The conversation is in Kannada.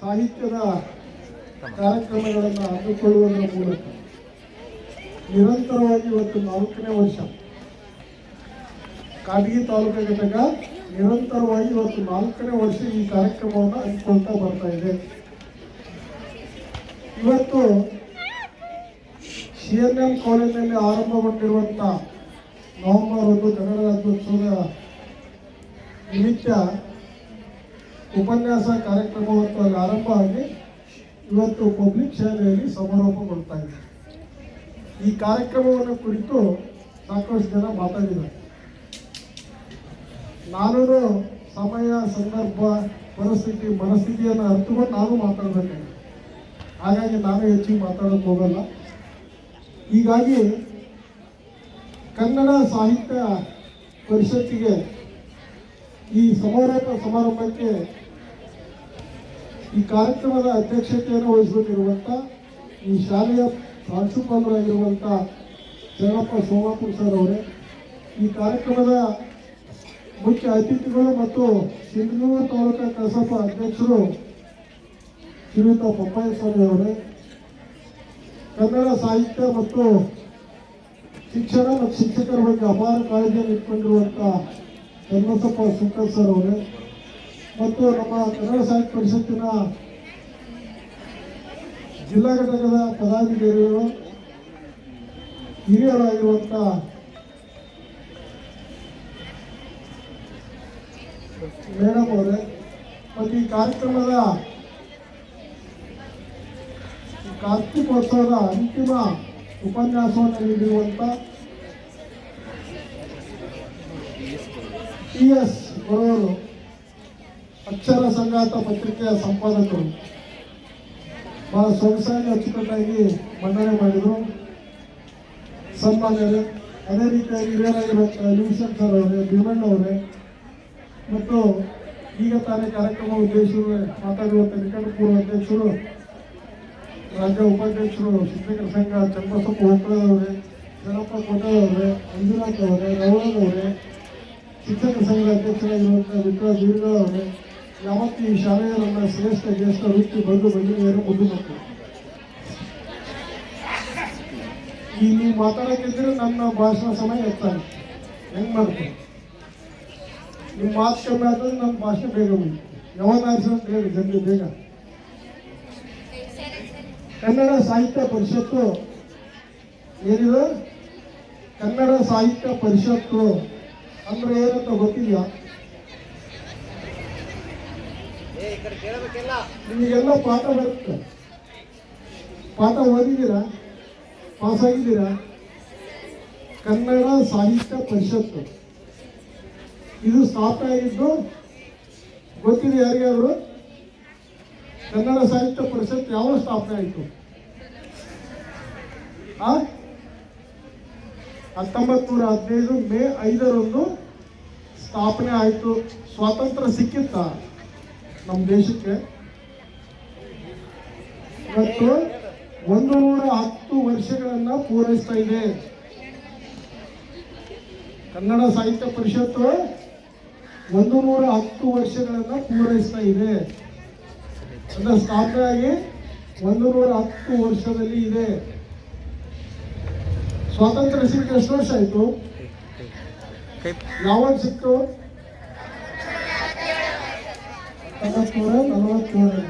ಸಾಹಿತ್ಯದ ಕಾರ್ಯಕ್ರಮಗಳನ್ನು ಹಮ್ಮಿಕೊಳ್ಳುವುದರ ಮೂಲಕ ನಿರಂತರವಾಗಿ ಇವತ್ತು 4ನೇ ವರ್ಷ ಕಾಟಗಿ ತಾಲೂಕು ಘಟಕ ನಿರಂತರವಾಗಿ ಇವತ್ತು 4ನೇ ವರ್ಷ ಈ ಕಾರ್ಯಕ್ರಮವನ್ನು ಹಮ್ಮಿಕೊಳ್ತಾ ಬರ್ತಾ ಇದೆ. ಇವತ್ತು CNM ಕಾಲೇಜಿನಲ್ಲಿ ಆರಂಭಗೊಂಡಿರುವಂಥ ನವೆಂಬರ್ 1 ಕನ್ನಡ ರಾಜ್ಯೋತ್ಸವದ ನಿಮಿತ್ತ ಉಪನ್ಯಾಸ ಕಾರ್ಯಕ್ರಮವನ್ನು ಅಲ್ಲಿ ಆರಂಭ ಆಗಿ ಇವತ್ತು ಪಬ್ಲಿಕ್ ಶಾಲೆಯಲ್ಲಿ ಸಮಾರೋಪಗೊಳ್ತಾ ಇದೆ. ಈ ಕಾರ್ಯಕ್ರಮವನ್ನು ಕುರಿತು ಸಾಕಷ್ಟು ಜನ ಮಾತಾಡಿದ್ದಾರೆ. ನಾನು ಸಮಯ, ಸಂದರ್ಭ, ಪರಿಸ್ಥಿತಿ, ಮನಸ್ಥಿತಿಯನ್ನು ಅರ್ಥಕೊಂಡು ನಾನು ಮಾತಾಡಬೇಕಾಗಿದೆ. ಹಾಗಾಗಿ ನಾನು ಹೆಚ್ಚಿಗೆ ಮಾತಾಡೋಕೆ ಹೋಗಲ್ಲ. ಹೀಗಾಗಿ ಕನ್ನಡ ಸಾಹಿತ್ಯ ಪರಿಷತ್ತಿಗೆ ಈ ಸಮಾರಂಭಕ್ಕೆ ಈ ಕಾರ್ಯಕ್ರಮದ ಅಧ್ಯಕ್ಷತೆಯನ್ನು ವಹಿಸಬೇಕಿರುವಂಥ ಈ ಶಾಲೆಯ ಪ್ರಾಂಶುಪಾಲರಾಗಿರುವಂಥ ಶರಣಪ್ಪ ಸೋಮಾಪುರ ಸರ್ ಅವರೇ, ಈ ಕಾರ್ಯಕ್ರಮದ ಮುಖ್ಯ ಅತಿಥಿಗಳು ಮತ್ತು ಸಿಂಧನೂರು ತಾಲೂಕಾ ಕಸಾಪ ಅಧ್ಯಕ್ಷರು ಶ್ರೀಯುತ ಪಪ್ಪಾಯ ಸ್ವಾಮಿ ಅವರೇ, ಕನ್ನಡ ಸಾಹಿತ್ಯ ಮತ್ತು ಶಿಕ್ಷಣ ಮತ್ತು ಶಿಕ್ಷಕರ ಬಗ್ಗೆ ಅಪಾರ ಕಾಳಜಿಯನ್ನು ಇಟ್ಕೊಂಡಿರುವಂಥ ಚನ್ನಬಸಪ್ಪ ಸುಂಕರ್ ಸರ್ ಅವರೇ ಮತ್ತು ನಮ್ಮ ಕನ್ನಡ ಸಾಹಿತ್ಯ ಪರಿಷತ್ತಿನ ಜಿಲ್ಲಾ ಘಟಕದ ಪದಾಧಿಕಾರಿಗಳು, ಹಿರಿಯರಾಗಿರುವಂಥ ಮೇಡಮ್ ಅವರೇ ಮತ್ತು ಈ ಕಾರ್ಯಕ್ರಮದ ಕಾರ್ತಿಕೋತ್ಸವದ ಅಂತಿಮ ಉಪನ್ಯಾಸವನ್ನು ನೀಡಿರುವಂಥ TS ಬರೋರು, ಅಕ್ಷರ ಸಂಗಾತ ಪತ್ರಿಕೆಯ ಸಂಪಾದಕರು, ಬಹಳ ಸೊಗಸಾಗಿ ಅಚ್ಚುಕಟ್ಟಾಗಿ ಮಂಡನೆ ಮಾಡಿದರು, ಸನ್ಮಾನ್ಯರೇ. ಅದೇ ರೀತಿಯಾಗಿ ಹಿರಿಯರಾಗಿರುವಂಥ ಲಿವಿಷನ್ ಸರ್ ಅವರೇ, ಭೀಮಣ್ಣ ಅವರೇ ಮತ್ತು ಈಗ ತಾನೇ ಕಾರ್ಯಕ್ರಮ ಉದ್ದೇಶರು ಮಾತಾಡುವಂಥ ನಿಕಟಪೂರ್ವ ಅಧ್ಯಕ್ಷರು, ರಾಜ್ಯ ಉಪಾಧ್ಯಕ್ಷರು, ಶಿಕ್ಷಕರ ಸಂಘ ಚನ್ನಬಸಪ್ಪ ಹೋಕಳದವರೇ, ಶರಣಪ್ಪ ಕೋಟೆಯವರೇ, ಮಂಜುನಾಥ್ ಅವರೇ, ರವಳದವರೇ, ಶಿಕ್ಷಕರ ಸಂಘದ ಅಧ್ಯಕ್ಷರಾಗಿರುವಂಥ ವಿಕ್ರಮ ಬೀರ್ಗಳ ಅವರೇ, ಯಾವತ್ತು ಈ ಶಾಲೆಯ ನನ್ನ ಶ್ರೇಷ್ಠ ಜ್ಯೇಷ್ಠ ವೃತ್ತಿ ಬಂದು ಬಂದಿರುವರು ಮುಂದೆ ಮಕ್ಕಳು. ಈ ನೀವು ಮಾತಾಡೋಕ್ಕಿದ್ರೆ ನನ್ನ ಭಾಷಣ ಸಮಯ ಹೆಚ್ಚಾಗಿ ಹೆಂಗೆ ಮಾಡ್ತೀನಿ. ನಿಮ್ಮ ಮಾತು ಕಮ್ಮಿ ಆದ್ರೆ ನನ್ನ ಭಾಷೆ ಬೇಗ ಮುಗಿತು. ಯಾವಾಗ ಅಂತ ಹೇಳಿ ಜಲ್ದಿ ಬೇಗ. ಕನ್ನಡ ಸಾಹಿತ್ಯ ಪರಿಷತ್ತು ಏನಿದೆ, ಕನ್ನಡ ಸಾಹಿತ್ಯ ಪರಿಷತ್ತು ಅಂದ್ರೆ ಏನಂತ ಗೊತ್ತಿದೆಯಾ? ನಿಮಗೆಲ್ಲ ಪಾಠ ಬರುತ್ತೆ, ಪಾಠ ಓದಿದ್ದೀರಾ, ಪಾಸಾಗಿದ್ದೀರಾ. ಕನ್ನಡ ಸಾಹಿತ್ಯ ಪರಿಷತ್ತು ಇದು ಸ್ಥಾಪನೆ ಆಗಿದ್ದು ಗೊತ್ತಿದೆ ಯಾರಿಗಾದ್ರು? ಕನ್ನಡ ಸಾಹಿತ್ಯ ಪರಿಷತ್ ಯಾವಾಗ ಸ್ಥಾಪನೆ ಆಯಿತು? 1915 ಮೇ 5 ಸ್ಥಾಪನೆ ಆಯಿತು. ಸ್ವಾತಂತ್ರ್ಯ ಸಿಕ್ಕಿತ್ತ ನಮ್ಮ ದೇಶಕ್ಕೆ? ಇವತ್ತು 110 ವರ್ಷಗಳನ್ನು ಪೂರೈಸ್ತಾ ಇದೆ. ಕನ್ನಡ ಸಾಹಿತ್ಯ ಪರಿಷತ್ತು 110 ವರ್ಷಗಳನ್ನು ಪೂರೈಸ್ತಾ ಇದೆ. ಅಂದರೆ ಸ್ಥಾಪನೆ ಆಗಿ 110 ವರ್ಷದಲ್ಲಿ ಇದೆ. ಸ್ವಾತಂತ್ರ್ಯ ಸಿಕ್ಕ ಎಷ್ಟು ವರ್ಷ ಆಯಿತು? ಯಾವಾಗ ಸಿಕ್ತು? 1947.